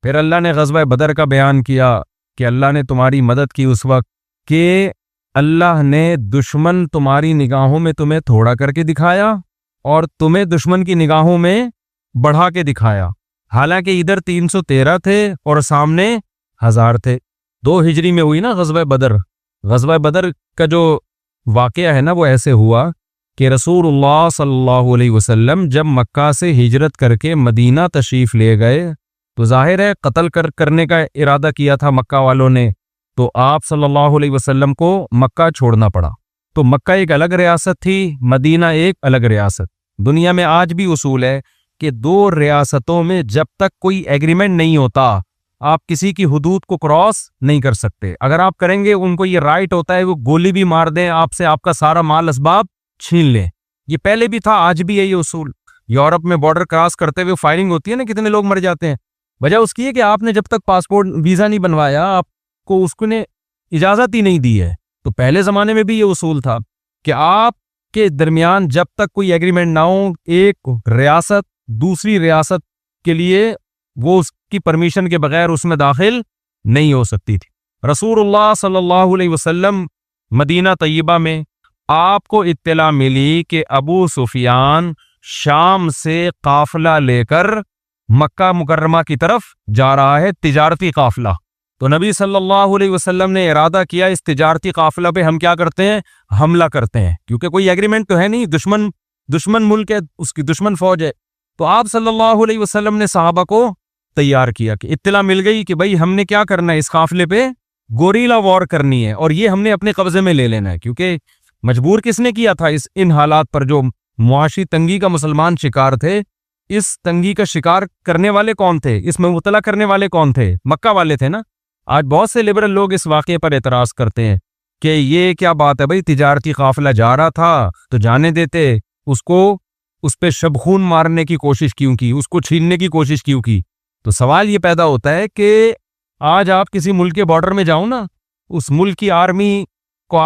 پھر اللہ نے غزوہ بدر کا بیان کیا کہ اللہ نے تمہاری مدد کی اس وقت کہ اللہ نے دشمن تمہاری نگاہوں میں تمہیں تھوڑا کر کے دکھایا اور تمہیں دشمن کی نگاہوں میں بڑھا کے دکھایا، حالانکہ ادھر 313 تھے اور سامنے 1000 تھے۔ 2 ہجری میں ہوئی نا غزوہ بدر۔ غزوہ بدر کا جو واقعہ ہے نا وہ ایسے ہوا کہ رسول اللہ صلی اللہ علیہ وسلم جب مکہ سے ہجرت کر کے مدینہ تشریف لے گئے تو ظاہر ہے قتل کرنے کا ارادہ کیا تھا مکہ والوں نے، تو آپ صلی اللہ علیہ وسلم کو مکہ چھوڑنا پڑا۔ تو مکہ ایک الگ ریاست تھی، مدینہ ایک الگ ریاست۔ دنیا میں آج بھی اصول ہے کہ 2 ریاستوں میں جب تک کوئی ایگریمنٹ نہیں ہوتا آپ کسی کی حدود کو کراس نہیں کر سکتے۔ اگر آپ کریں گے ان کو یہ رائٹ ہوتا ہے وہ گولی بھی مار دیں آپ سے، آپ کا سارا مال اسباب چھین لیں۔ یہ پہلے بھی تھا، آج بھی ہے یہ اصول۔ یورپ میں بارڈر کراس کرتے ہوئے فائرنگ ہوتی ہے نا، کتنے لوگ مر جاتے ہیں، وجہ اس کی ہے کہ آپ نے جب تک پاسپورٹ ویزا نہیں بنوایا آپ کو اس کو نے اجازت ہی نہیں دی ہے۔ تو پہلے زمانے میں بھی یہ اصول تھا کہ آپ کے درمیان جب تک کوئی ایگریمنٹ نہ ہو ایک ریاست دوسری ریاست کے لیے وہ اس کی پرمیشن کے بغیر اس میں داخل نہیں ہو سکتی تھی۔ رسول اللہ صلی اللہ علیہ وسلم مدینہ طیبہ میں آپ کو اطلاع ملی کہ ابو سفیان شام سے قافلہ لے کر مکہ مکرمہ کی طرف جا رہا ہے، تجارتی قافلہ۔ تو نبی صلی اللہ علیہ وسلم نے ارادہ کیا اس تجارتی قافلہ پہ ہم کیا کرتے ہیں، حملہ کرتے ہیں، کیونکہ کوئی ایگریمنٹ تو ہے نہیں، دشمن ملک ہے، اس کی دشمن فوج ہے۔ تو آپ صلی اللہ علیہ وسلم نے صحابہ کو تیار کیا کہ اطلاع مل گئی کہ بھائی ہم نے کیا کرنا ہے، اس قافلے پہ گوریلا وار کرنی ہے اور یہ ہم نے اپنے قبضے میں لے لینا ہے، کیونکہ مجبور کس نے کیا تھا ان حالات پر، جو معاشی تنگی کا مسلمان شکار تھے۔ اس تنگی کا شکار کرنے والے کون تھے، اس میں مبتلا کرنے والے کون تھے، مکہ والے تھے نا۔ آج بہت سے لبرل لوگ اس واقعے پر اعتراض کرتے ہیں کہ یہ کیا بات ہے بھائی، تجارتی قافلہ جا رہا تھا تو جانے دیتے، اس پہ شبخون مارنے کی کوشش کیوں کی، اس کو چھیننے کی کوشش کیوں کی۔ تو سوال یہ پیدا ہوتا ہے کہ آج آپ کسی ملک کے بارڈر میں جاؤ نا، اس ملک کی آرمی کو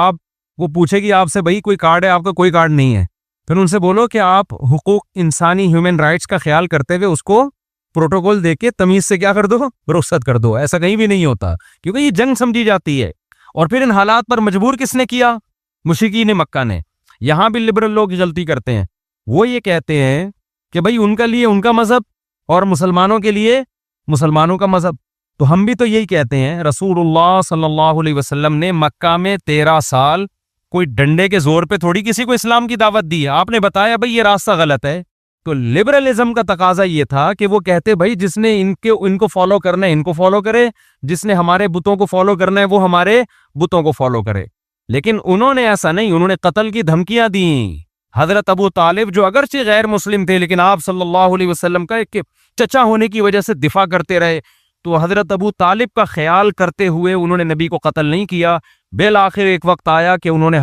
وہ پوچھے گی آپ سے بھائی کوئی کارڈ ہے، آپ کا کوئی کارڈ نہیں ہے، پھر ان سے بولو کہ آپ حقوق انسانی ہیومن رائٹس کا خیال کرتے ہوئے اس کو پروٹوکول دے کے تمیز سے کیا کر دو، رخصت کر دو۔ ایسا کہیں بھی نہیں ہوتا، کیونکہ یہ جنگ سمجھی جاتی ہے۔ اور پھر ان حالات پر مجبور کس نے کیا، مشرکین مکہ نے۔ یہاں بھی لبرل لوگ غلطی کرتے ہیں، وہ یہ کہتے ہیں کہ بھائی ان کے لیے ان کا مذہب اور مسلمانوں کے لیے مسلمانوں کا مذہب۔ تو ہم بھی تو یہی کہتے ہیں، رسول اللہ صلی اللہ علیہ وسلم نے مکہ میں 13 سال کوئی ڈنڈے کے زور پہ تھوڑی کسی کو اسلام کی دعوت دی ہے، آپ نے بتایا بھائی یہ راستہ غلط ہے۔ تو لبرلزم کا تقاضا یہ تھا کہ وہ کہتے بھائی جس نے ان کو فالو کرنا ہے ان کو فالو کرے، جس نے ہمارے بتوں کو فالو کرنا ہے وہ ہمارے بتوں کو فالو کرے۔ لیکن انہوں نے ایسا نہیں، انہوں نے قتل کی دھمکیاں دیں۔ حضرت ابو طالب جو اگرچہ غیر مسلم تھے لیکن آپ صلی اللہ علیہ وسلم کا ایک چچا ہونے کی وجہ سے دفاع کرتے رہے، تو حضرت ابو طالب کا خیال کرتے ہوئے انہوں نے نبی کو قتل نہیں کیا۔ بالآخر ایک وقت آیا کہ انہوں نے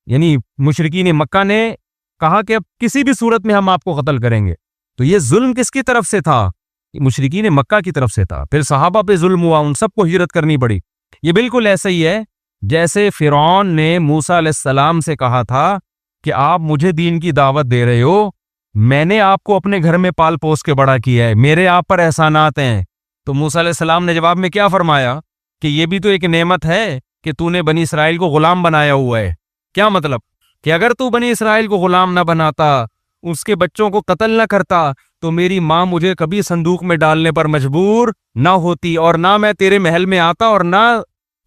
یعنی مشرکین مکہ نے کہا کہ اب کسی بھی صورت میں ہم آپ کو قتل کریں گے۔ تو یہ ظلم کس کی طرف سے تھا، مشرکین مکہ کی طرف سے تھا۔ پھر صحابہ پہ ظلم ہوا، ان سب کو ہجرت کرنی پڑی۔ یہ بالکل ایسا ہی ہے جیسے فرعون نے موسیٰ علیہ السلام سے کہا تھا کہ آپ مجھے دین کی دعوت دے رہے ہو، میں نے آپ کو اپنے گھر میں پال پوس کے بڑا کیا ہے، میرے آپ پر احسانات ہیں۔ تو موسیٰ علیہ السلام نے جواب میں کیا فرمایا کہ یہ بھی تو ایک نعمت ہے کہ تو نے بنی اسرائیل کو غلام بنایا ہوا ہے۔ کیا مطلب کہ اگر تو بنی اسرائیل کو غلام نہ بناتا، اس کے بچوں کو قتل نہ کرتا، تو میری ماں مجھے کبھی صندوق میں ڈالنے پر مجبور نہ ہوتی، اور نہ میں تیرے محل میں آتا اور نہ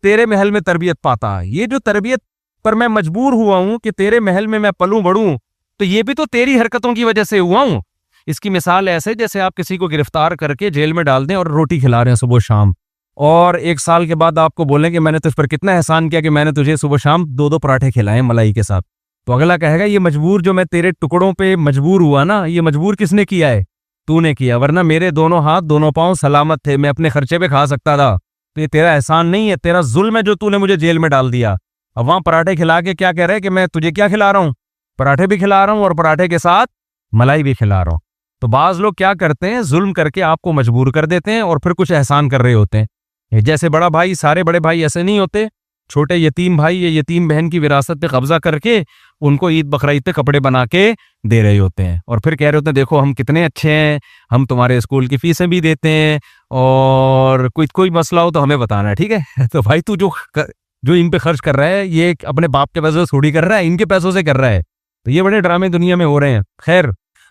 تیرے محل میں تربیت پاتا۔ یہ جو تربیت پر میں مجبور ہوا ہوں کہ تیرے محل میں پلوں بڑھوں، تو یہ بھی تو تیری حرکتوں کی وجہ سے ہوا ہوں۔ اس کی مثال ایسے جیسے آپ کسی کو گرفتار کر کے جیل میں ڈال دیں اور روٹی کھلا رہے ہیں صبح شام، اور 1 سال کے بعد آپ کو بولیں کہ میں نے تجھ پر کتنا احسان کیا کہ میں نے تجھے صبح شام 2 پراٹھے کھلائے ملائی کے ساتھ۔ تو اگلا کہے گا یہ مجبور جو میں تیرے ٹکڑوں پہ مجبور ہوا نا، یہ مجبور کس نے کیا ہے، تو نے کیا، ورنہ میرے دونوں ہاتھ دونوں پاؤں سلامت تھے، میں اپنے خرچے پہ کھا سکتا تھا۔ تو یہ تیرا احسان نہیں ہے، تیرا ظلم ہے جو تو نے مجھے جیل میں ڈال دیا۔ اب وہاں پراٹھے کھلا کے کیا کہہ رہے کہ میں تجھے کیا کھلا رہا ہوں، پراٹھے بھی کھلا رہا ہوں اور پراٹھے کے ساتھ ملائی بھی کھلا رہا ہوں۔ تو بعض لوگ کیا کرتے ہیں، ظلم کر کے آپ کو مجبور کر دیتے ہیں اور پھر کچھ احسان کر رہے ہوتے ہیں۔ جیسے بڑا بھائی، سارے بڑے بھائی ایسے نہیں ہوتے چھوٹے یتیم بھائی یا یتیم بہن کی وراثت پہ قبضہ کر کے ان کو عید بقرعید پہ کپڑے بنا کے دے رہے ہوتے ہیں، اور پھر کہہ رہے ہوتے ہیں دیکھو ہم کتنے اچھے ہیں، ہم تمہارے اسکول کی فیسیں بھی دیتے ہیں، اور کوئی مسئلہ ہو تو ہمیں بتانا ہے، ٹھیک ہے؟ تو بھائی تو جو ان پہ خرچ کر رہا ہے یہ اپنے باپ کے پیسوں سے تھوڑی کر رہا ہے، ان کے پیسوں سے کر رہا ہے. تو یہ بڑے ڈرامے دنیا میں ہو رہے ہیں. خیر،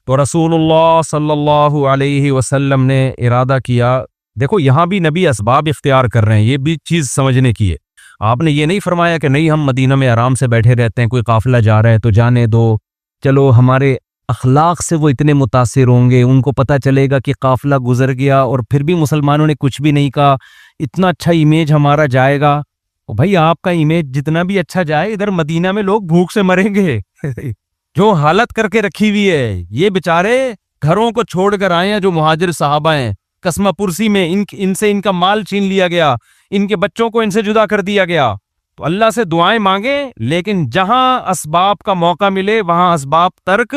تو رسول اللہ صلی اللہ علیہ وسلم نے ارادہ کیا. دیکھو یہاں بھی نبی اسباب اختیار کر رہے ہیں، یہ بھی چیز سمجھنے کی ہے. آپ نے یہ نہیں فرمایا کہ نہیں ہم مدینہ میں آرام سے بیٹھے رہتے ہیں، کوئی قافلہ جا رہا ہے تو جانے دو، چلو ہمارے اخلاق سے وہ اتنے متاثر ہوں گے، ان کو پتہ چلے گا کہ قافلہ گزر گیا اور پھر بھی مسلمانوں نے کچھ بھی نہیں کہا، اتنا اچھا امیج ہمارا جائے گا. بھائی آپ کا امیج جتنا بھی اچھا جائے، ادھر مدینہ میں لوگ بھوک سے مریں گے. جو حالت کر کے رکھی ہوئی ہے، یہ بےچارے گھروں کو چھوڑ کر آئے ہیں، جو مہاجر صحابہ ہیں قسمہ پرسی میں ان سے ان کا مال چھین لیا گیا، ان کے بچوں کو ان سے جدا کر دیا گیا. تو اللہ سے دعائیں مانگیں، لیکن جہاں اسباب کا موقع ملے وہاں اسباب ترک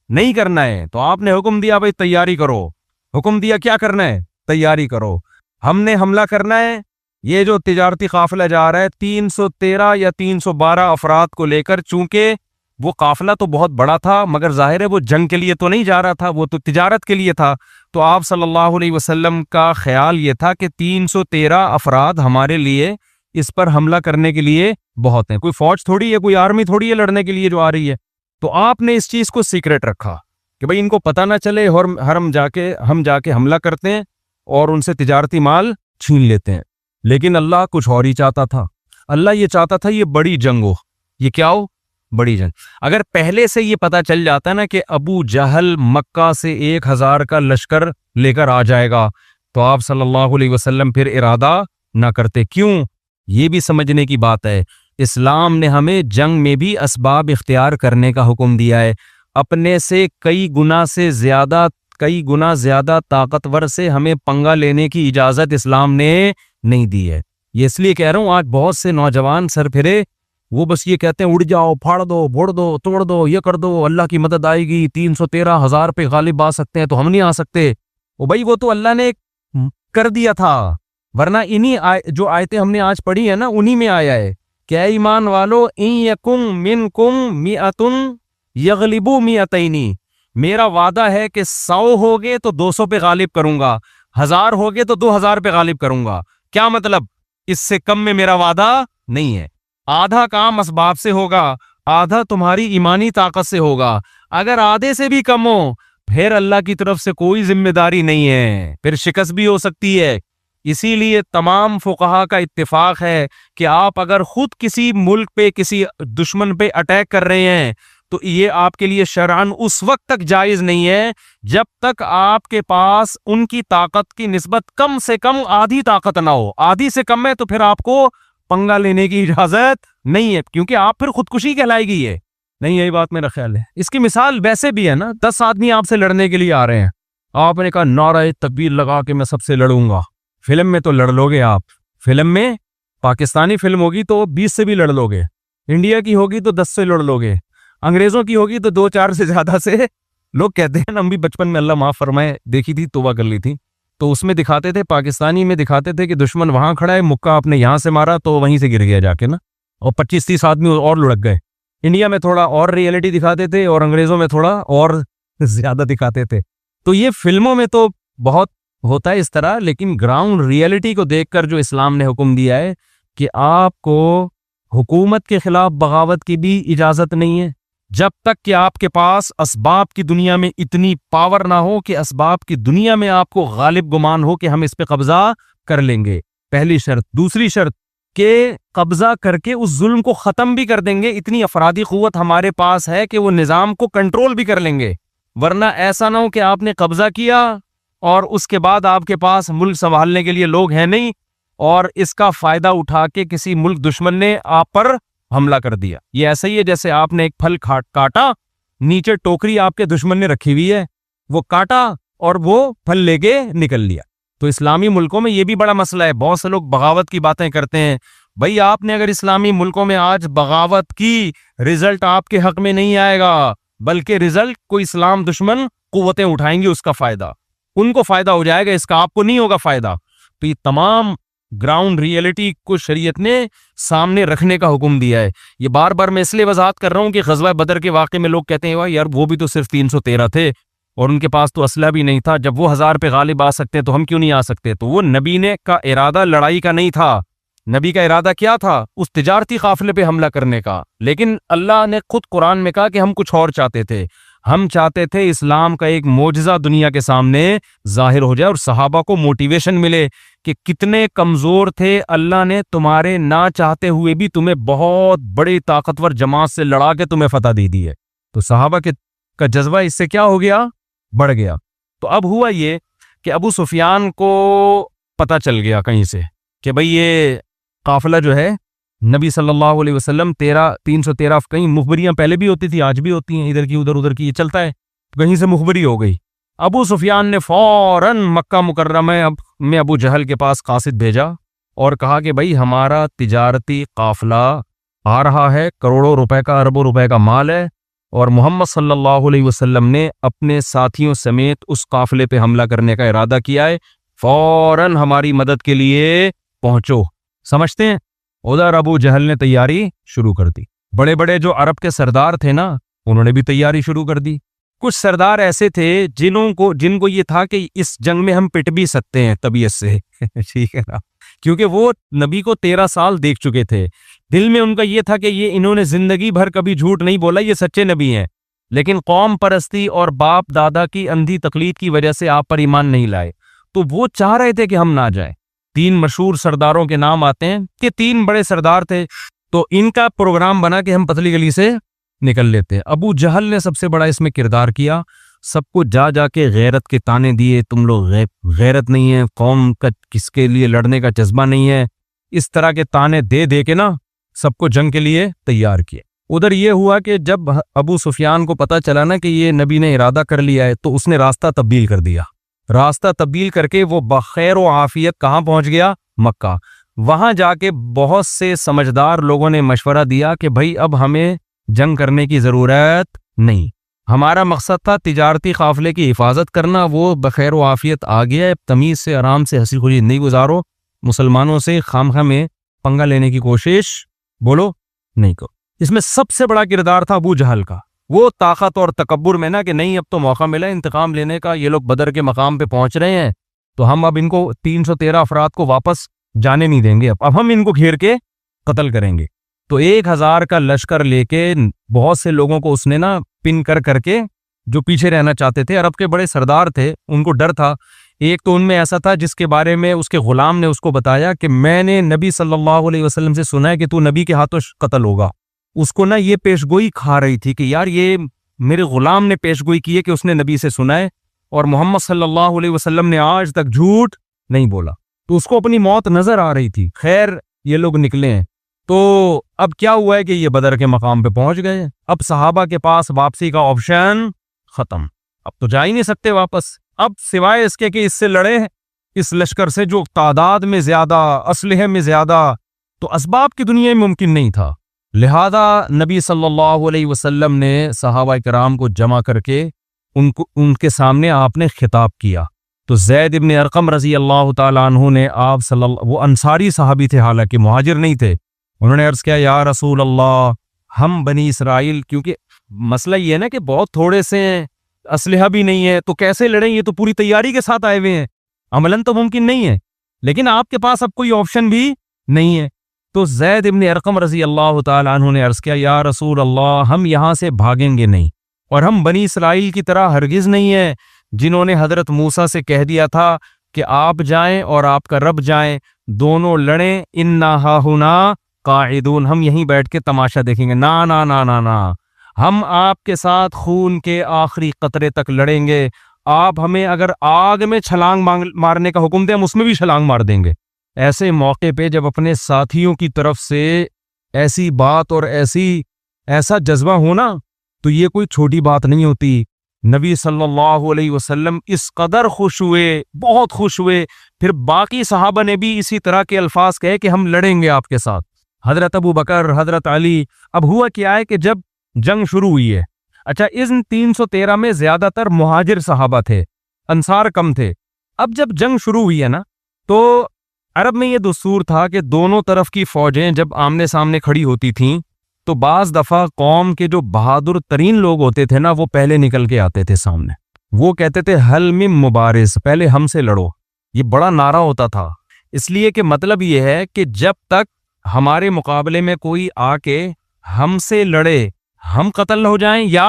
نہیں کرنا ہے. تو آپ نے حکم دیا بھائی تیاری کرو، حکم دیا کیا کرنا ہے؟ تیاری کرو. ہم نے حملہ کرنا ہے. یہ جو تجارتی قافلہ جا رہا ہے 313 یا 312 افراد کو لے کر، چونکہ وہ قافلہ تو بہت بڑا تھا، مگر ظاہر ہے وہ جنگ کے لیے تو نہیں جا رہا تھا، وہ تو تجارت کے لیے تھا. تو آپ صلی اللہ علیہ وسلم کا خیال یہ تھا کہ 313 افراد ہمارے لیے اس پر حملہ کرنے کے لیے بہت ہیں. کوئی فوج تھوڑی ہے، کوئی آرمی تھوڑی ہے لڑنے کے لیے جو آ رہی ہے. تو آپ نے اس چیز کو سیکرٹ رکھا کہ بھئی ان کو پتہ نہ چلے، اور ہم جا کے حملہ کرتے ہیں اور ان سے تجارتی مال چھین لیتے ہیں. لیکن اللہ کچھ اور ہی چاہتا تھا. اللہ یہ چاہتا تھا یہ بڑی جنگ ہو. یہ کیا ہو؟ بڑی جنگ. اگر پہلے سے یہ پتا چل جاتا نا کہ ابو جہل مکہ سے 1000 کا لشکر لے کر آ جائے گا، تو آپ صلی اللہ علیہ وسلم پھر ارادہ نہ کرتے. کیوں؟ یہ بھی سمجھنے کی بات ہے. اسلام نے ہمیں جنگ میں بھی اسباب اختیار کرنے کا حکم دیا ہے. اپنے سے کئی گنا زیادہ طاقتور سے ہمیں پنگا لینے کی اجازت اسلام نے نہیں دی ہے. یہ اس لیے کہہ رہا ہوں، آج بہت سے نوجوان سر پھرے، وہ بس یہ کہتے ہیں اڑ جاؤ، پھاڑ دو، بھوڑ دو، توڑ دو، یہ کر دو، اللہ کی مدد آئے گی، 313,000 پہ غالب آ سکتے ہیں تو ہم نہیں آ سکتے. بھائی وہ تو اللہ نے کر دیا تھا، ورنہ جو آیتیں ہم نے آج پڑھی ہیں نا انہی میں آیا ہے کہ اے ایمان والو، ان یکم منکم مئۃ یغلبوا مئتین، میرا وعدہ ہے کہ 100 ہوگے تو 200 پہ غالب کروں گا، 1000 ہوگے تو 2000 پہ غالب کروں گا. کیا مطلب؟ اس سے کم میں میرا وعدہ نہیں ہے. آدھا کام اسباب سے ہوگا، آدھا تمہاری ایمانی طاقت سے ہوگا. اگر آدھے سے بھی کم ہو پھر اللہ کی طرف سے کوئی ذمہ داری نہیں ہے، پھر شکست بھی ہو سکتی ہے. اسی لیے تمام فقہا کا اتفاق ہے کہ آپ اگر خود کسی ملک پہ کسی دشمن پہ اٹیک کر رہے ہیں تو یہ آپ کے لیے شرعاً اس وقت تک جائز نہیں ہے جب تک آپ کے پاس ان کی طاقت کی نسبت کم سے کم آدھی طاقت نہ ہو. آدھی سے کم ہے تو پھر آپ کو پنگا لینے کی اجازت نہیں ہے، کیونکہ آپ پھر خودکشی کہلائے گی. یہ نہیں، یہی بات میرا خیال ہے. اس کی مثال ویسے بھی ہے نا، 10 آدمی آپ سے لڑنے کے لیے آ رہے ہیں، آپ نے کہا نعرہ تکبیر لگا کے میں سب سے لڑوں گا. فلم میں تو لڑ لو گے آپ، فلم میں پاکستانی فلم ہوگی تو 20 سے بھی لڑ لو گے، انڈیا کی ہوگی تو 10 سے لڑ لو گے، انگریزوں کی ہوگی تو 2-4 سے زیادہ سے. لوگ کہتے ہیں ہم بھی بچپن میں اللہ معاف فرمائے دیکھی تھی، توبہ کر لی تھی، تو اس میں دکھاتے تھے، پاکستانی میں دکھاتے تھے کہ دشمن وہاں کھڑا ہے، مکہ آپ نے یہاں سے مارا تو وہیں سے گر گیا جا کے نا، اور 25-30 آدمی اور لڑک گئے. انڈیا میں تھوڑا اور ریئلٹی دکھاتے تھے اور انگریزوں میں تھوڑا اور زیادہ دکھاتے تھے. تو یہ فلموں میں تو بہت ہوتا ہے اس طرح، لیکن گراؤنڈ ریئلٹی کو دیکھ کر جو اسلام نے حکم دیا ہے کہ آپ کو حکومت کے خلاف بغاوت کی بھی اجازت نہیں ہے جب تک کہ آپ کے پاس اسباب کی دنیا میں اتنی پاور نہ ہو کہ اسباب کی دنیا میں آپ کو غالب گمان ہو کہ ہم اس پہ قبضہ کر لیں گے. پہلی شرط. دوسری شرط کہ قبضہ کر کے اس ظلم کو ختم بھی کر دیں گے، اتنی افرادی قوت ہمارے پاس ہے کہ وہ نظام کو کنٹرول بھی کر لیں گے. ورنہ ایسا نہ ہو کہ آپ نے قبضہ کیا اور اس کے بعد آپ کے پاس ملک سنبھالنے کے لیے لوگ ہیں نہیں، اور اس کا فائدہ اٹھا کے کسی ملک دشمن نے آپ پر حملہ کر دیا. یہ ایسا ہی ہے جیسے آپ نے ایک پھل کاٹا، نیچے ٹوکری آپ کے دشمن نے رکھی ہوئی ہے، وہ کاٹا اور وہ پھل لے کے نکل لیا. تو اسلامی ملکوں میں یہ بھی بڑا مسئلہ ہے. بہت سے لوگ بغاوت کی باتیں کرتے ہیں. بھائی آپ نے اگر اسلامی ملکوں میں آج بغاوت کی، رزلٹ آپ کے حق میں نہیں آئے گا، بلکہ رزلٹ کوئی اسلام دشمن قوتیں اٹھائیں گی، اس کا فائدہ ان کو فائدہ ہو جائے گا، اس کا آپ کو نہیں ہوگا فائدہ. تو یہ تمام گراؤنڈ ریئلٹی کو شریعت نے سامنے رکھنے کا حکم دیا ہے. یہ بار بار میں اس لیے وضاحت کر رہا ہوں کہ غزوہ بدر کے واقعے میں لوگ کہتے ہیں یار وہ بھی تو صرف 313 تھے اور ان کے پاس تو اسلحہ بھی نہیں تھا, جب وہ 1000 پہ غالب آ سکتے تو ہم کیوں نہیں آ سکتے؟ تو وہ نبی نے کا ارادہ لڑائی کا نہیں تھا. نبی کا ارادہ کیا تھا؟ اس تجارتی قافلے پہ حملہ کرنے کا. لیکن اللہ نے خود قرآن میں کہا کہ ہم کچھ اور چاہتے تھے. ہم چاہتے تھے اسلام کا ایک معجزہ دنیا کے سامنے ظاہر ہو جائے اور صحابہ کو موٹیویشن ملے کہ کتنے کمزور تھے, اللہ نے تمہارے نہ چاہتے ہوئے بھی تمہیں بہت بڑی طاقتور جماعت سے لڑا کے تمہیں فتح دے دی ہے. تو صحابہ کا جذبہ اس سے کیا ہو گیا؟ بڑھ گیا. تو اب ہوا یہ کہ ابو سفیان کو پتہ چل گیا کہیں سے کہ بھئی یہ قافلہ جو ہے نبی صلی اللہ علیہ وسلم 313 کہیں مخبریاں پہلے بھی ہوتی تھی, آج بھی ہوتی ہیں, ادھر کی ادھر کی, یہ چلتا ہے. کہیں سے مخبری ہو گئی. ابو سفیان نے فوراً مکہ مکرمہ میں ابو جہل کے پاس قاصد بھیجا اور کہا کہ بھئی ہمارا تجارتی قافلہ آ رہا ہے, کروڑوں روپے کا, اربوں روپے کا مال ہے, اور محمد صلی اللہ علیہ وسلم نے اپنے ساتھیوں سمیت اس قافلے پہ حملہ کرنے کا ارادہ کیا ہے, فوراً ہماری مدد کے لیے پہنچو. سمجھتے ہیں؟ ادھر ابو جہل نے تیاری شروع کر دی. بڑے بڑے جو عرب کے سردار تھے نا, انہوں نے بھی تیاری شروع کر دی. کچھ سردار ایسے تھے جن کو یہ تھا کہ اس جنگ میں ہم پٹ بھی سکتے ہیں طبیعت سے ٹھیک ہے نا, کیونکہ وہ نبی کو 13 سال دیکھ چکے تھے. دل میں ان کا یہ تھا کہ یہ انہوں نے زندگی بھر کبھی جھوٹ نہیں بولا, یہ سچے نبی ہیں, لیکن قوم پرستی اور باپ دادا کی اندھی تقلید کی وجہ سے آپ پر ایمان نہیں لائے. تو وہ چاہ رہے تھے کہ ہم نہ جائیں. 3 مشہور سرداروں کے نام آتے ہیں کہ 3 بڑے سردار تھے, تو ان کا پروگرام بنا کہ ہم پتلی گلی سے نکل لیتے ہیں. ابو جہل نے سب سے بڑا اس میں کردار کیا, سب کو جا کے غیرت کے تانے دیے, تم لوگ غیرت نہیں ہے, قوم کا کس کے لیے لڑنے کا جذبہ نہیں ہے, اس طرح کے تانے دے کے نا سب کو جنگ کے لیے تیار کیے. ادھر یہ ہوا کہ جب ابو سفیان کو پتا چلا نا کہ یہ نبی نے ارادہ کر لیا ہے, تو اس نے راستہ تبدیل کر دیا. راستہ تبدیل کر کے وہ بخیر و عافیت کہاں پہنچ گیا؟ مکہ. وہاں جا کے بہت سے سمجھدار لوگوں نے مشورہ دیا کہ بھائی اب ہمیں جنگ کرنے کی ضرورت نہیں, ہمارا مقصد تھا تجارتی قافلے کی حفاظت کرنا, وہ بخیر و عافیت آ گیا ہے, تمیز سے آرام سے ہنسی خوشی زندگی گزارو, مسلمانوں سے خامخواہ میں پنگا لینے کی کوشش بولو نہیں کرو. اس میں سب سے بڑا کردار تھا ابو جہل کا. وہ طاقت اور تکبر میں نا کہ نہیں اب تو موقع ملا انتقام لینے کا, یہ لوگ بدر کے مقام پہ پہنچ رہے ہیں تو ہم اب ان کو 313 افراد کو واپس جانے نہیں دیں گے, اب ہم ان کو گھیر کے قتل کریں گے. تو 1000 کا لشکر لے کے بہت سے لوگوں کو اس نے نا پن کر کے جو پیچھے رہنا چاہتے تھے, عرب کے بڑے سردار تھے, ان کو ڈر تھا. ایک تو ان میں ایسا تھا جس کے بارے میں اس کے غلام نے اس کو بتایا کہ میں نے نبی صلی اللہ علیہ وسلم سے سنا ہے کہ تو نبی کے ہاتھوں قتل ہوگا. اس کو نا یہ پیشگوئی کھا رہی تھی کہ یار یہ میرے غلام نے پیشگوئی کی ہے کہ اس نے نبی سے سنا ہے اور محمد صلی اللہ علیہ وسلم نے آج تک جھوٹ نہیں بولا, تو اس کو اپنی موت نظر آ رہی تھی. خیر یہ لوگ نکلے ہیں, تو اب کیا ہوا ہے کہ یہ بدر کے مقام پہ پہنچ گئے. اب صحابہ کے پاس واپسی کا آپشن ختم, اب تو جا ہی نہیں سکتے واپس, اب سوائے اس کے کہ اس سے لڑے, اس لشکر سے جو تعداد میں زیادہ, اسلحے میں زیادہ, تو اسباب کی دنیا میں ممکن نہیں تھا. لہذا نبی صلی اللہ علیہ وسلم نے صحابہ کرام کو جمع کر کے ان کے سامنے آپ نے خطاب کیا. تو زید ابن ارقم رضی اللہ تعالیٰ عنہ نے آپ وہ انصاری صحابی تھے, حالانکہ مہاجر نہیں تھے, انہوں نے عرض کیا یا رسول اللہ, ہم بنی اسرائیل, کیونکہ مسئلہ یہ ہے نا کہ بہت تھوڑے سے ہیں, اسلحہ بھی نہیں ہے, تو کیسے لڑیں, یہ تو پوری تیاری کے ساتھ آئے ہوئے ہیں, عملاً تو ممکن نہیں ہے, لیکن آپ کے پاس اب کوئی آپشن بھی نہیں ہے. تو زید ابن ارقم رضی اللہ تعالیٰ عنہ نے عرض کیا یا رسول اللہ, ہم یہاں سے بھاگیں گے نہیں, اور ہم بنی اسرائیل کی طرح ہرگز نہیں ہیں جنہوں نے حضرت موسیٰ سے کہہ دیا تھا کہ آپ جائیں اور آپ کا رب جائیں, دونوں لڑیں, انا ہاہنا قاعدون, ہم یہیں بیٹھ کے تماشا دیکھیں گے. نا نا نا نا نا, ہم آپ کے ساتھ خون کے آخری قطرے تک لڑیں گے. آپ ہمیں اگر آگ میں چھلانگ مارنے کا حکم دیں, ہم اس میں بھی چھلانگ مار دیں گے. ایسے موقع پہ جب اپنے ساتھیوں کی طرف سے ایسی بات اور ایسا جذبہ ہونا, تو یہ کوئی چھوٹی بات نہیں ہوتی. نبی صلی اللہ علیہ وسلم اس قدر خوش ہوئے, بہت خوش ہوئے. پھر باقی صحابہ نے بھی اسی طرح کے الفاظ کہے کہ ہم لڑیں گے آپ کے ساتھ. حضرت ابو بکر, حضرت علی. اب ہوا کیا ہے کہ جب جنگ شروع ہوئی ہے, اچھا ان 313 میں زیادہ تر مہاجر صحابہ تھے, انصار کم تھے. اب جب جنگ شروع ہوئی ہے نا, تو عرب میں یہ دستور تھا کہ دونوں طرف کی فوجیں جب آمنے سامنے کھڑی ہوتی تھیں تو بعض دفعہ قوم کے جو بہادر ترین لوگ ہوتے تھے نا وہ پہلے نکل کے آتے تھے سامنے. وہ کہتے تھے حل من مبارز، پہلے ہم سے لڑو. یہ بڑا نعرہ ہوتا تھا، اس لیے کہ مطلب یہ ہے کہ جب تک ہمارے مقابلے میں کوئی آ کے ہم سے لڑے، ہم قتل نہ ہو جائیں یا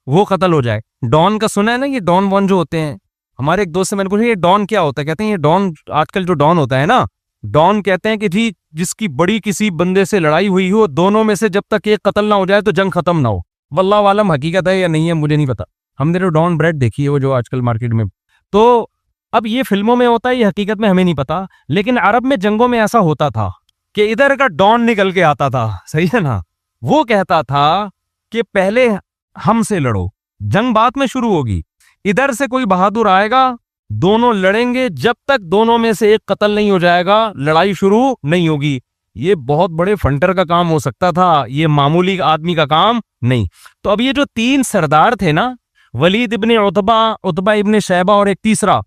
وہ قتل ہو جائے. ڈان کا سنا ہے نا، یہ ڈان وان جو ہوتے ہیں. ہمارے ایک دوست سے میں نے پوچھا یہ ڈان کیا ہوتا ہے، کہتے ہیں یہ ڈان آج کل جو ڈان ہوتا ہے نا، ڈان کہتے ہیں کہ جی جس کی بڑی کسی بندے سے لڑائی ہوئی ہو، دونوں میں سے جب تک ایک قتل نہ ہو جائے تو جنگ ختم نہ ہو. واللہ عالم حقیقت ہے یا نہیں ہے مجھے نہیں پتا، ہم نے جو ڈان بریڈ دیکھی ہے وہ جو آج کل مارکیٹ میں. تو اب یہ فلموں میں ہوتا ہے، یہ حقیقت میں ہمیں نہیں پتا، لیکن عرب میں جنگوں میں ایسا ہوتا تھا کہ ادھر کا ڈان نکل کے آتا تھا، صحیح ہے نا. وہ کہتا تھا کہ پہلے ہم سے لڑو، جنگ بعد میں شروع ہوگی. ادھر سے کوئی بہادر آئے گا، دونوں لڑیں گے، جب تک دونوں میں سے ایک قتل نہیں ہو جائے گا لڑائی شروع نہیں ہوگی. یہ بہت بڑے فنٹر کا کام ہو سکتا تھا، یہ معمولی آدمی کا کام نہیں. تو اب یہ جو تین سردار تھے نا، ولید ابن عتبہ، عتبہ ابن شیبہ اور ایک تیسرا،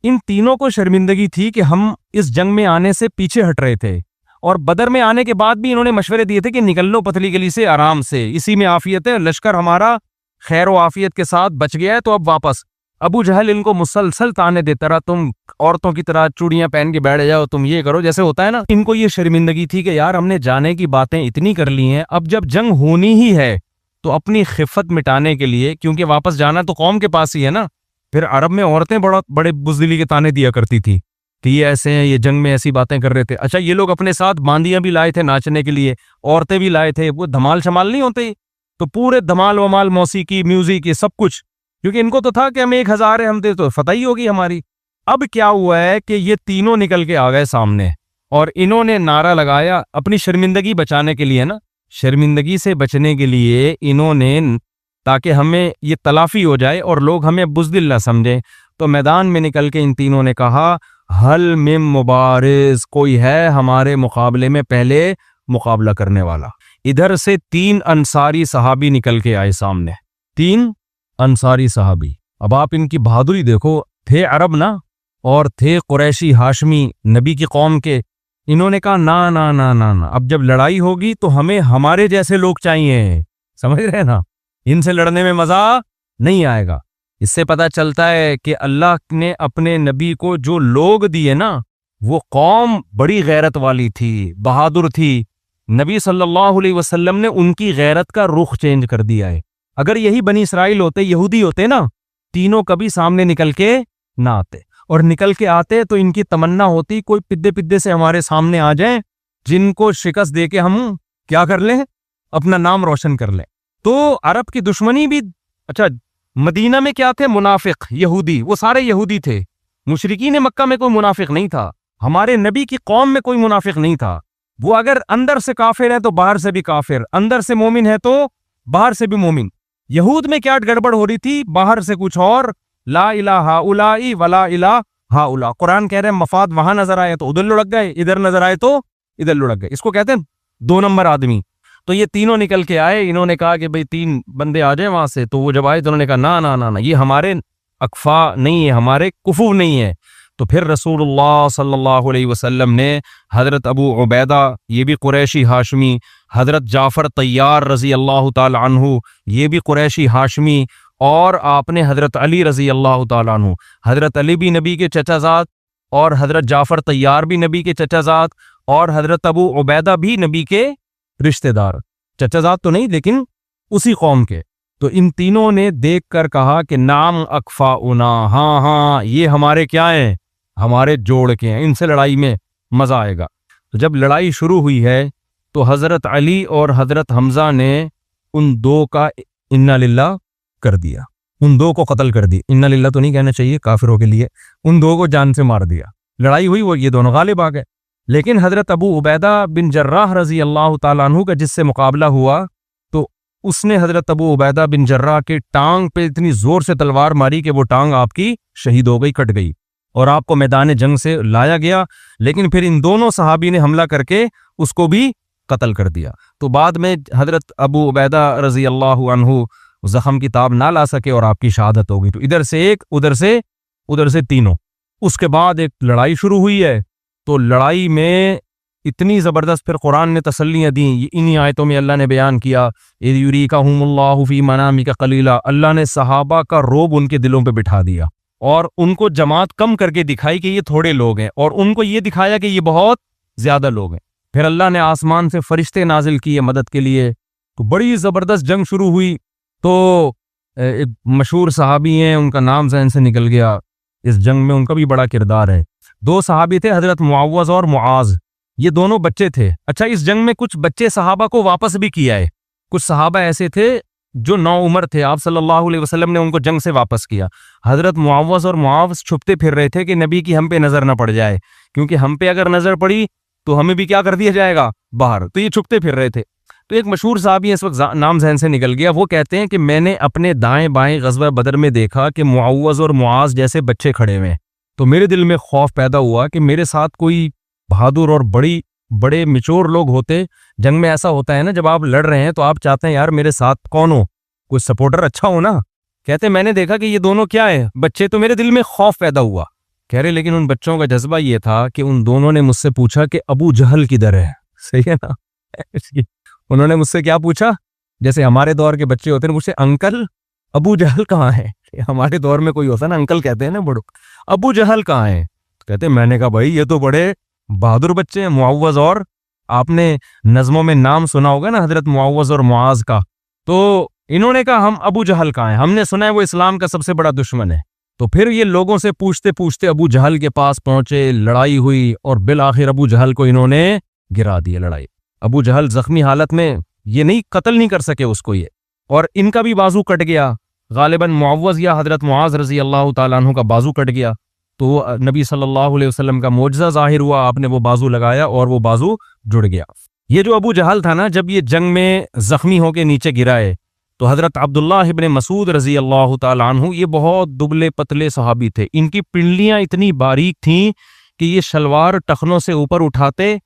ان تینوں کو شرمندگی تھی کہ ہم اس جنگ میں آنے سے پیچھے ہٹ رہے تھے، اور بدر میں آنے کے بعد بھی انہوں نے مشورے دیے تھے کہ نکل لو پتلی گلی سے آرام سے، اسی میں عافیت ہے، لشکر ہمارا خیر و عافیت کے ساتھ بچ گیا ہے، تو اب واپس. ابو جہل ان کو مسلسل تانے دیتا رہا، تم عورتوں کی طرح چوڑیاں پہن کے بیٹھ جاؤ، تم یہ کرو، جیسے ہوتا ہے نا. ان کو یہ شرمندگی تھی کہ یار ہم نے جانے کی باتیں اتنی کر لی ہیں، اب جب جنگ ہونی ہی ہے تو اپنی خفت مٹانے کے لیے، کیونکہ واپس جانا تو قوم کے پاس ہی ہے نا. پھر عرب میں عورتیں بڑے بزدلی کے تانے دیا کرتی تھی کہ یہ ایسے ہیں، یہ جنگ میں ایسی باتیں کر رہے تھے. اچھا یہ لوگ اپنے ساتھ باندیاں بھی لائے تھے ناچنے کے لیے، عورتیں بھی لائے تھے. وہ دھمال شمال نہیں ہوتے تو پورے دھمال ومال، موسیقی، میوزک، یہ سب کچھ، کیونکہ ان کو تو تھا کہ ہم 1000 ہیں، ہم دے تو فتح ہی ہوگی ہماری. اب کیا ہوا ہے کہ یہ تینوں نکل کے آ گئے سامنے، اور انہوں نے نعرہ لگایا اپنی شرمندگی بچانے کے لیے نا، شرمندگی سے بچنے کے لیے انہوں نے، تاکہ ہمیں یہ تلافی ہو جائے اور لوگ ہمیں بزدل نہ سمجھیں، تو میدان میں نکل کے ان تینوں نے کہا حل من مبارز، کوئی ہے ہمارے مقابلے میں پہلے مقابلہ کرنے والا. ادھر سے 3 انصاری صحابی نکل کے آئے سامنے، 3 انصاری صحابی. اب آپ ان کی بہادری دیکھو، تھے عرب نا، اور تھے قریشی ہاشمی نبی کی قوم کے. انہوں نے کہا نا نا نا نا نا، اب جب لڑائی ہوگی تو ہمیں ہمارے جیسے لوگ چاہیے، سمجھ رہے نا، ان سے لڑنے میں مزہ نہیں آئے گا. اس سے پتہ چلتا ہے کہ اللہ نے اپنے نبی کو جو لوگ دیے نا، وہ قوم بڑی غیرت والی تھی، بہادر تھی. نبی صلی اللہ علیہ وسلم نے ان کی غیرت کا رخ چینج کر دیا ہے. اگر یہی بنی اسرائیل ہوتے، یہودی ہوتے نا، تینوں کبھی سامنے نکل کے نہ آتے، اور نکل کے آتے تو ان کی تمنا ہوتی کوئی پدے پدے سے ہمارے سامنے آ جائیں جن کو شکست دے کے ہم کیا کر لیں، اپنا نام روشن کر لیں. تو عرب کی دشمنی بھی، اچھا مدینہ میں کیا تھے؟ منافق، یہودی، وہ سارے یہودی تھے. مشرکین مکہ میں کوئی منافق نہیں تھا، ہمارے نبی کی قوم میں کوئی منافق نہیں تھا. وہ اگر اندر سے کافر ہے تو باہر سے بھی کافر، اندر سے مومن ہے تو باہر سے بھی مومن. یہود میں کیا گڑبڑ ہو رہی تھی؟ باہر سے کچھ اور، لا الہ ہؤلاء ولا الہ ہؤلاء. قرآن کہہ رہے ہیں مفاد وہاں نظر آئے تو ادھر لڑک گئے، ادھر نظر آئے تو ادھر لڑک گئے. اس کو کہتے ہیں 2 نمبر آدمی. تو یہ تینوں نکل کے آئے، انہوں نے کہا کہ بھئی 3 بندے آ جائیں وہاں سے. تو وہ جب آئے تو انہوں نے کہا نا نا نا نا، یہ ہمارے اکفا نہیں ہے، ہمارے کفو نہیں ہے. تو پھر رسول اللہ صلی اللہ علیہ وسلم نے حضرت ابو عبیدہ، یہ بھی قریشی ہاشمی، حضرت جعفر طیار رضی اللہ تعالی عنہ، یہ بھی قریشی ہاشمی، اور آپ نے حضرت علی رضی اللہ تعالی عنہ، حضرت علی بھی نبی کے چچا زاد، اور حضرت جعفر طیار بھی نبی کے چچا زاد، اور حضرت ابو عبیدہ بھی نبی کے رشتہ دار، چچا زاد تو نہیں لیکن اسی قوم کے. تو ان تینوں نے دیکھ کر کہا کہ نام اکفاؤنا، ہاں ہاں یہ ہمارے کیا ہیں، ہمارے جوڑ کے ہیں، ان سے لڑائی میں مزہ آئے گا. تو جب لڑائی شروع ہوئی ہے تو حضرت علی اور حضرت حمزہ نے ان 2 کا انا للہ کر دیا، ان 2 کو قتل کر دی. انا للہ تو نہیں کہنا چاہیے کافروں کے لیے، ان 2 کو جان سے مار دیا. لڑائی ہوئی، وہ یہ دونوں غالب آ گئے. لیکن حضرت ابو عبیدہ بن جراح رضی اللہ تعالیٰ عنہ کا جس سے مقابلہ ہوا، تو اس نے حضرت ابو عبیدہ بن جراح کے ٹانگ پہ اتنی زور سے تلوار ماری کہ وہ ٹانگ آپ کی شہید ہو گئی، کٹ گئی، اور آپ کو میدان جنگ سے لایا گیا. لیکن پھر ان دونوں صحابی نے حملہ کر کے اس کو بھی قتل کر دیا. تو بعد میں حضرت ابو عبیدہ رضی اللہ عنہ زخم کی تاب نہ لا سکے اور آپ کی شہادت ہو گئی. تو ادھر سے ایک، ادھر سے تینوں. اس کے بعد ایک لڑائی شروع ہوئی ہے. تو لڑائی میں اتنی زبردست پھر قرآن نے تسلیاں دیں، انہی آیتوں میں اللہ نے بیان کیا، اذ یریکہم اللہ فی منامک قلیلا، اللہ نے صحابہ کا روب ان کے دلوں پہ بٹھا دیا اور ان کو جماعت کم کر کے دکھائی کہ یہ تھوڑے لوگ ہیں، اور ان کو یہ دکھایا کہ یہ بہت زیادہ لوگ ہیں۔ پھر اللہ نے آسمان سے فرشتے نازل کیے مدد کے لیے، تو بڑی زبردست جنگ شروع ہوئی۔ تو ایک مشہور صحابی ہیں، ان کا نام ذہن سے نکل گیا، اس جنگ میں ان کا بھی بڑا کردار ہے۔ دو صحابی تھے، حضرت معوذ اور معاذ، یہ دونوں بچے تھے۔ اچھا، اس جنگ میں کچھ بچے صحابہ کو واپس بھی کیا ہے، کچھ صحابہ ایسے تھے جو نوعمر تھے، آپ صلی اللہ علیہ وسلم نے ان کو جنگ سے واپس کیا۔ حضرت معوذ اور معاذ چھپتے پھر رہے تھے کہ نبی کی ہم پہ نظر نہ پڑ جائے، کیونکہ ہم پہ اگر نظر پڑی تو ہمیں بھی کیا کر دیا جائے گا، باہر، تو یہ چھپتے پھر رہے تھے۔ تو ایک مشہور صحابی اس وقت نام ذہن سے نکل گیا، وہ کہتے ہیں کہ میں نے اپنے دائیں بائیں غزوہ بدر میں دیکھا کہ معوذ اور معاذ جیسے بچے کھڑے ہوئے ہیں، تو میرے دل میں خوف پیدا ہوا کہ میرے ساتھ کوئی بہادر اور بڑے میچور لوگ ہوتے۔ جنگ میں ایسا ہوتا ہے نا، جب آپ لڑ رہے ہیں تو آپ چاہتے ہیں یار میرے ساتھ کون ہو، کوئی سپورٹر اچھا ہو نا۔ کہتے میں نے دیکھا کہ یہ دونوں کیا ہے، بچے، تو میرے دل میں خوف پیدا ہوا۔ کہہ رہے لیکن ان بچوں کا جذبہ یہ تھا کہ ان دونوں نے مجھ سے پوچھا کہ ابو جہل کدھر ہے، صحیح ہے نا؟ انہوں نے مجھ سے کیا پوچھا، جیسے ہمارے دور کے بچے ہوتے ہیں مجھ سے انکل ابو جہل کہاں ہے، ہمارے دور میں کوئی ہوتا ہے نا انکل کہتے ہیں نا بڑوں، ابو جہل کہاں ہے؟ کہتے میں نے کہا بھائی یہ تو بڑے بہادر بچے ہیں، معوذ، اور آپ نے نظموں میں نام سنا ہوگا نا حضرت معوذ اور معاذ کا، تو انہوں نے کہا ہم ابو جہل کہاں ہیں، ہم نے سنا ہے وہ اسلام کا سب سے بڑا دشمن ہے۔ تو پھر یہ لوگوں سے پوچھتے پوچھتے ابو جہل کے پاس پہنچے، لڑائی ہوئی اور بالآخر ابو جہل کو انہوں نے گرا دیا لڑائی۔ ابو جہل زخمی حالت میں، یہ نہیں قتل نہیں کر سکے اس کو یہ، اور ان کا بھی بازو کٹ گیا، غالباً معوذ یا حضرت معاذ رضی اللہ تعالیٰ عنہ کا بازو کٹ گیا، تو نبی صلی اللہ علیہ وسلم کا معجزہ ظاہر ہوا، آپ نے وہ بازو لگایا اور وہ بازو جڑ گیا۔ یہ جو ابو جہل تھا نا، جب یہ جنگ میں زخمی ہو کے نیچے گرائے تو حضرت عبداللہ ابن مسعود رضی اللہ تعالیٰ عنہ، یہ بہت دبلے پتلے صحابی تھے، ان کی پنڈلیاں اتنی باریک تھیں کہ یہ شلوار ٹخنوں سے اوپر اٹھاتے،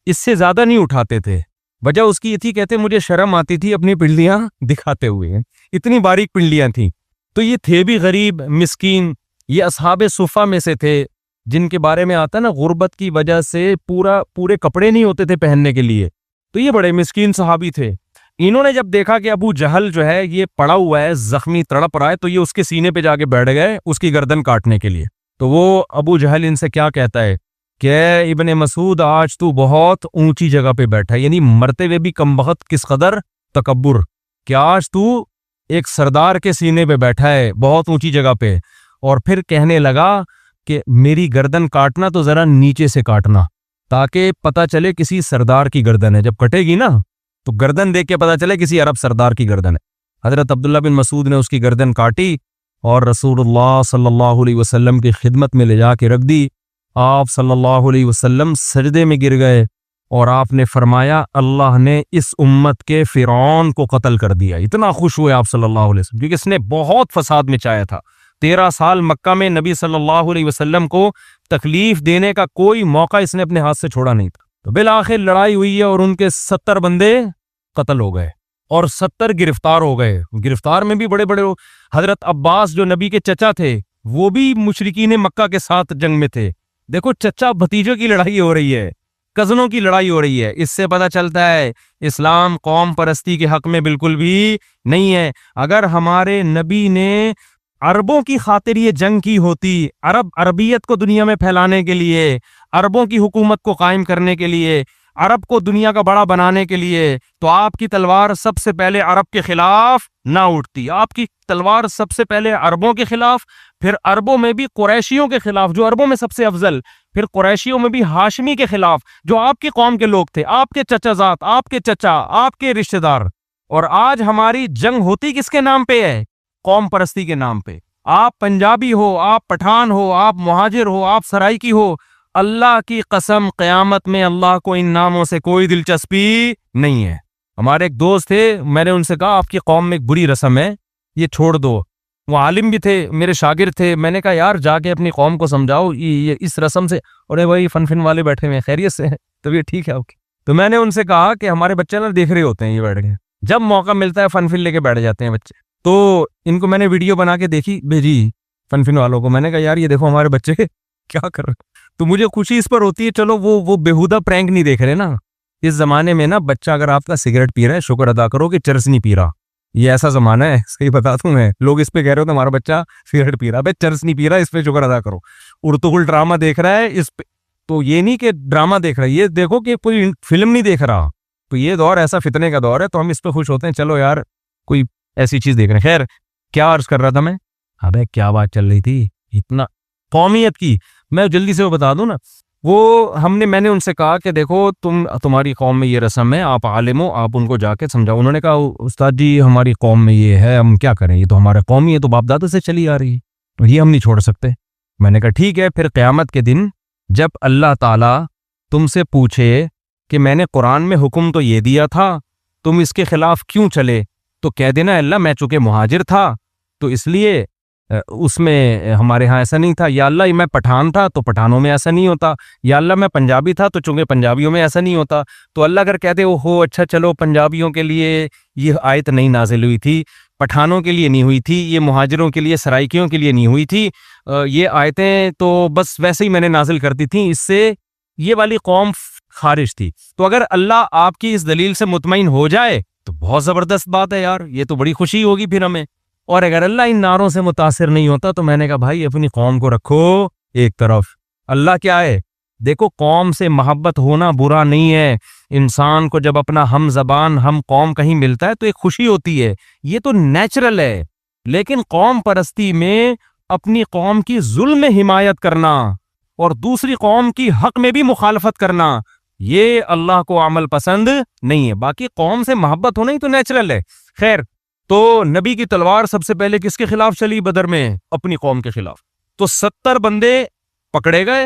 اس سے زیادہ نہیں اٹھاتے تھے۔ وجہ اس کی یہ تھی، کہتے مجھے شرم آتی تھی اپنی پنڈلیاں دکھاتے ہوئے، اتنی باریک پنڈلیاں تھیں۔ تو یہ تھے بھی غریب مسکین، یہ اصحاب صفہ میں سے تھے جن کے بارے میں آتا نا غربت کی وجہ سے پورے کپڑے نہیں ہوتے تھے پہننے کے لیے، تو یہ بڑے مسکین صحابی تھے۔ انہوں نے جب دیکھا کہ ابو جہل جو ہے یہ پڑا ہوا ہے زخمی تڑپ رہا ہے، تو یہ اس کے سینے پہ جا کے بیٹھ گئے اس کی گردن کاٹنے کے لیے۔ تو وہ ابو جہل ان سے کیا کہتا ہے کہ ابن مسعود آج تو بہت اونچی جگہ پہ بیٹھا ہے، یعنی مرتے ہوئے بھی کم بخت کس قدر تکبر، کہ آج تو ایک سردار کے سینے پہ بیٹھا ہے بہت اونچی جگہ پہ۔ اور پھر کہنے لگا کہ میری گردن کاٹنا تو ذرا نیچے سے کاٹنا، تاکہ پتہ چلے کسی سردار کی گردن ہے، جب کٹے گی نا تو گردن دیکھ کے پتہ چلے کسی عرب سردار کی گردن ہے۔ حضرت عبداللہ بن مسعود نے اس کی گردن کاٹی اور رسول اللہ صلی اللہ علیہ وسلم کی خدمت میں لے جا کے رکھ دی۔ آپ صلی اللہ علیہ وسلم سجدے میں گر گئے اور آپ نے فرمایا اللہ نے اس امت کے فرعون کو قتل کر دیا۔ اتنا خوش ہوئے آپ صلی اللہ علیہ وسلم، کیونکہ اس نے بہت فساد مچایا تھا۔ 13 سال مکہ میں نبی صلی اللہ علیہ وسلم کو تکلیف دینے کا کوئی موقع اس نے اپنے ہاتھ سے چھوڑا نہیں تھا۔ تو بالآخر لڑائی ہوئی ہے اور ان کے 70 بندے قتل ہو گئے اور 70 گرفتار ہو گئے۔ گرفتار میں بھی بڑے بڑے حضرت عباس جو نبی کے چچا تھے وہ بھی مشرکین مکہ کے ساتھ جنگ میں تھے۔ دیکھو چچا بھتیجوں کی لڑائی ہو رہی ہے، کزنوں کی لڑائی ہو رہی ہے، اس سے پتہ چلتا ہے اسلام قوم پرستی کے حق میں بالکل بھی نہیں ہے۔ اگر ہمارے نبی نے عربوں کی خاطر یہ جنگ کی ہوتی، عربیت کو دنیا میں پھیلانے کے لیے، عربوں کی حکومت کو قائم کرنے کے لیے، عرب کو دنیا کا بڑا بنانے کے لیے، تو آپ کی تلوار سب سے پہلے عرب کے خلاف نہ اٹھتی، آپ کی تلوار سب سے پہلے عربوں کے خلاف، پھر عربوں میں بھی قریشیوں کے خلاف جو عربوں میں سب سے افضل، پھر قریشیوں میں بھی ہاشمی کے خلاف جو آپ کی قوم کے لوگ تھے، آپ کے چچا زاد، آپ کے چچا، آپ کے رشتہ دار۔ اور آج ہماری جنگ ہوتی کس کے نام پہ ہے؟ قوم پرستی کے نام پہ۔ آپ پنجابی ہو، آپ پٹھان ہو، آپ مہاجر ہو، آپ سرائکی ہو، اللہ کی قسم قیامت میں اللہ کو ان ناموں سے کوئی دلچسپی نہیں ہے۔ ہمارے ایک دوست تھے، میں نے ان سے کہا آپ کی قوم میں ایک بری رسم ہے، یہ چھوڑ دو۔ وہ عالم بھی تھے، میرے شاگرد تھے، میں نے کہا یار جا کے اپنی قوم کو سمجھاؤ یہ اس رسم سے، اور بھائی فن والے بیٹھے ہوئے خیریت سے تو یہ ٹھیک ہے اوکے۔ تو میں نے ان سے کہا کہ ہمارے بچے نا دیکھ رہے ہوتے ہیں یہ بیٹھ کے، جب موقع ملتا ہے فن لے کے بیٹھ جاتے ہیں بچے۔ تو ان کو میں نے ویڈیو بنا کے دیکھی بھیجی فن والوں کو، میں نے کہا یار یہ دیکھو ہمارے بچے کیا کر رہے۔ تو مجھے خوشی اس پر ہوتی ہے چلو وہ بےہودہ پرینک نہیں دیکھ رہے نا. اس زمانے میں نا بچہ اگر آپ کا سگریٹ پی رہا ہے شکر ادا کرو کہ چرس نہیں پی رہا. یہ ایسا زمانہ ہے, صحیح بتا دوں میں, لوگ اس پہ کہہ رہے ہو ہمارا بچہ سگریٹ پی رہا ہے, چرس نہیں پی رہا, اس پہ شکر ادا کرو. ارطغرل ڈرامہ دیکھ رہا ہے اس پہ, تو یہ نہیں کہ ڈرامہ دیکھ رہا ہے, یہ دیکھو کہ کوئی فلم نہیں دیکھ رہا. تو یہ دور ایسا فتنے کا دور ہے, تو ہم اس پہ خوش ہوتے ہیں چلو یار کوئی ایسی چیز دیکھ رہے ہیں. خیر کیا عرض کر رہا تھا میں, ابے کیا بات چل رہی تھی, اتنا قومیت کی, میں جلدی سے وہ بتا دوں نا. وہ میں نے ان سے کہا کہ دیکھو تمہاری قوم میں یہ رسم ہے, آپ عالم ہو, آپ ان کو جا کے سمجھاؤ. انہوں نے کہا استاد جی ہماری قوم میں یہ ہے, ہم کیا کریں, یہ تو ہمارے قوم, یہ تو باپ دادا سے چلی آ رہی ہے, تو یہ ہم نہیں چھوڑ سکتے. میں نے کہا ٹھیک ہے, پھر قیامت کے دن جب اللہ تعالیٰ تم سے پوچھے کہ میں نے قرآن میں حکم تو یہ دیا تھا, تم اس کے خلاف کیوں چلے, تو کہہ دینا اللہ میں چونکہ مہاجر تھا تو اس لیے اس میں ہمارے ہاں ایسا نہیں تھا, یا اللہ میں پٹھان تھا تو پٹھانوں میں ایسا نہیں ہوتا, یا اللہ میں پنجابی تھا تو چونکہ پنجابیوں میں ایسا نہیں ہوتا. تو اللہ اگر کہتے ہو اچھا چلو پنجابیوں کے لیے یہ آیت نہیں نازل ہوئی تھی, پٹھانوں کے لیے نہیں ہوئی تھی, یہ مہاجروں کے لیے سرائکیوں کے لیے نہیں ہوئی تھی, یہ آیتیں تو بس ویسے ہی میں نے نازل کر دی تھیں, اس سے یہ والی قوم خارج تھی. تو اگر اللہ آپ کی اس دلیل سے مطمئن ہو جائے تو بہت زبردست بات ہے یار, یہ تو بڑی خوشی ہوگی پھر ہمیں. اور اگر اللہ ان نعروں سے متاثر نہیں ہوتا تو میں نے کہا بھائی اپنی قوم کو رکھو ایک طرف. اللہ کیا ہے, دیکھو قوم سے محبت ہونا برا نہیں ہے, انسان کو جب اپنا ہم زبان ہم قوم کہیں ملتا ہے تو ایک خوشی ہوتی ہے, یہ تو نیچرل ہے. لیکن قوم پرستی میں اپنی قوم کی ظلم میں حمایت کرنا اور دوسری قوم کی حق میں بھی مخالفت کرنا, یہ اللہ کو عمل پسند نہیں ہے. باقی قوم سے محبت ہونا ہی تو نیچرل ہے. خیر, تو نبی کی تلوار سب سے پہلے کس کے خلاف چلی بدر میں, اپنی قوم کے خلاف. تو 70 بندے پکڑے گئے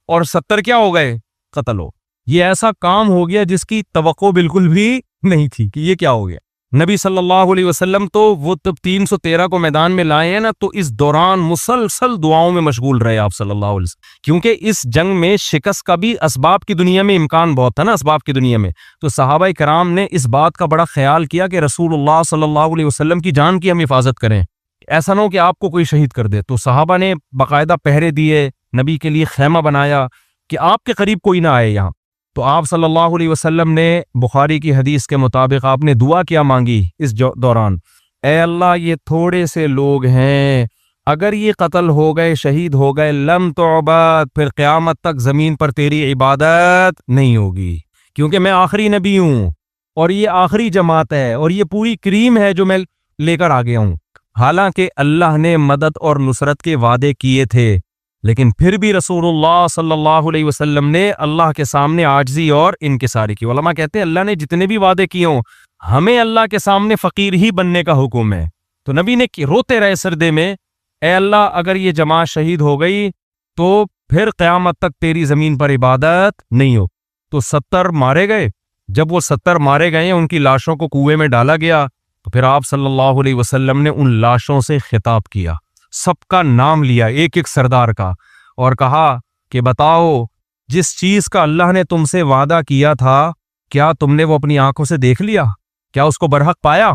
اور 70 کیا ہو گئے, قتل ہو. یہ ایسا کام ہو گیا جس کی توقع بالکل بھی نہیں تھی کہ یہ کیا ہو گیا. نبی صلی اللہ علیہ وسلم تو وہ تب 313 کو میدان میں لائے ہیں نا, تو اس دوران مسلسل دعاؤں میں مشغول رہے آپ صلی اللہ علیہ وسلم, کیونکہ اس جنگ میں شکست کا بھی اسباب کی دنیا میں امکان بہت تھا نا, اسباب کی دنیا میں. تو صحابہ کرام نے اس بات کا بڑا خیال کیا کہ رسول اللہ صلی اللہ علیہ وسلم کی جان کی ہم حفاظت کریں, ایسا نہ ہو کہ آپ کو کوئی شہید کر دے. تو صحابہ نے باقاعدہ پہرے دیے, نبی کے لیے خیمہ بنایا کہ آپ کے قریب کوئی نہ آئے یہاں. تو آپ صلی اللہ علیہ وسلم نے بخاری کی حدیث کے مطابق آپ نے دعا کیا مانگی اس دوران, اے اللہ یہ تھوڑے سے لوگ ہیں, اگر یہ قتل ہو گئے شہید ہو گئے لم تعبد, پھر قیامت تک زمین پر تیری عبادت نہیں ہوگی, کیونکہ میں آخری نبی ہوں اور یہ آخری جماعت ہے اور یہ پوری کریم ہے جو میں لے کر آ گیا ہوں. حالانکہ اللہ نے مدد اور نصرت کے وعدے کیے تھے, لیکن پھر بھی رسول اللہ صلی اللہ علیہ وسلم نے اللہ کے سامنے عاجزی اور انکساری کی. علماء کہتے ہیں اللہ نے جتنے بھی وعدے کیے ہوں ہمیں اللہ کے سامنے فقیر ہی بننے کا حکم ہے. تو نبی نے روتے رہے سردے میں, اے اللہ اگر یہ جماعت شہید ہو گئی تو پھر قیامت تک تیری زمین پر عبادت نہیں ہو. تو 70 مارے گئے. جب وہ 70 مارے گئے ان کی لاشوں کو کنویں میں ڈالا گیا تو پھر آپ صلی اللہ علیہ وسلم نے ان لاشوں سے خطاب کیا, سب کا نام لیا ایک ایک سردار کا, اور کہا کہ بتاؤ جس چیز کا اللہ نے تم سے وعدہ کیا تھا کیا تم نے وہ اپنی آنکھوں سے دیکھ لیا, کیا اس کو برحق پایا.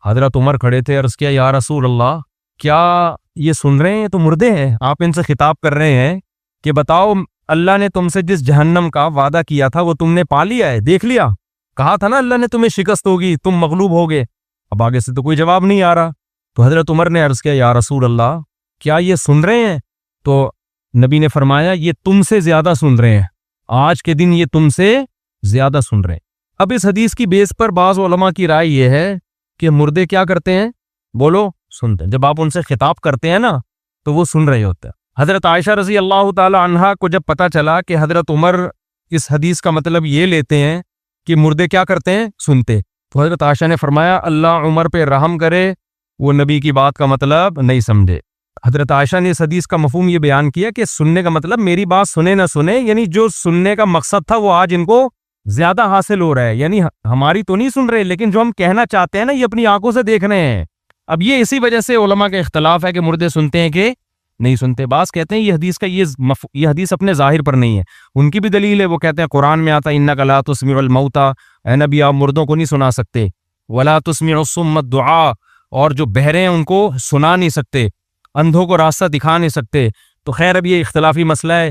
حضرت عمر کھڑے تھے, عرض کیا یا رسول اللہ کیا یہ سن رہے ہیں, تو مردے ہیں, آپ ان سے خطاب کر رہے ہیں کہ بتاؤ اللہ نے تم سے جس جہنم کا وعدہ کیا تھا وہ تم نے پا لیا ہے, دیکھ لیا, کہا تھا نا اللہ نے تمہیں شکست ہوگی, تم مغلوب ہوگے. اب آگے سے تو کوئی جواب نہیں آ رہا. تو حضرت عمر نے عرض کیا یا رسول اللہ کیا یہ سن رہے ہیں, تو نبی نے فرمایا یہ تم سے زیادہ سن رہے ہیں, آج کے دن یہ تم سے زیادہ سن رہے ہیں. اب اس حدیث کی بیس پر بعض علماء کی رائے یہ ہے کہ مردے کیا کرتے ہیں, بولو سنتے ہیں. جب آپ ان سے خطاب کرتے ہیں نا تو وہ سن رہے ہوتے ہیں. حضرت عائشہ رضی اللہ تعالی عنہا کو جب پتہ چلا کہ حضرت عمر اس حدیث کا مطلب یہ لیتے ہیں کہ مردے کیا کرتے ہیں, سنتے, تو حضرت عائشہ نے فرمایا اللہ عمر پہ رحم کرے, وہ نبی کی بات کا مطلب نہیں سمجھے. حضرت عائشہ نے اس حدیث کا مفہوم یہ بیان کیا کہ سننے کا مطلب میری بات سنے نہ سنے, یعنی جو سننے کا مقصد تھا وہ آج ان کو زیادہ حاصل ہو رہا ہے, یعنی ہماری تو نہیں سن رہے لیکن جو ہم کہنا چاہتے ہیں نا یہ اپنی آنکھوں سے دیکھ رہے ہیں. اب یہ اسی وجہ سے علماء کا اختلاف ہے کہ مردے سنتے ہیں کہ نہیں سنتے. بعض کہتے ہیں یہ حدیث کا یہ حدیث اپنے ظاہر پر نہیں ہے, ان کی بھی دلیل ہے, وہ کہتے ہیں قرآن میں آتا انک لا تسمع الموتى, اے نبی آپ مردوں کو نہیں سنا سکتے, ولا تسمع الصم الدعاء, اور جو بہرے ہیں ان کو سنا نہیں سکتے, اندھوں کو راستہ دکھا نہیں سکتے. تو خیر اب یہ اختلافی مسئلہ ہے,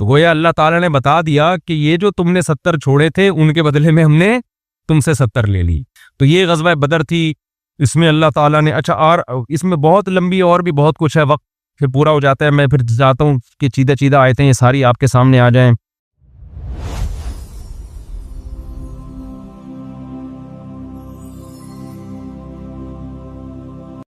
تو گویا اللہ تعالیٰ نے بتا دیا کہ یہ جو تم نے 70 چھوڑے تھے ان کے بدلے میں ہم نے تم سے 70 لے لی. تو یہ غزوہ بدر تھی. اس میں اللہ تعالیٰ نے اور اس میں بہت لمبی اور بھی بہت کچھ ہے, وقت پھر پورا ہو جاتا ہے. میں پھر چاہتا ہوں کہ چیدہ آیتیں یہ ساری آپ کے سامنے آ جائیں.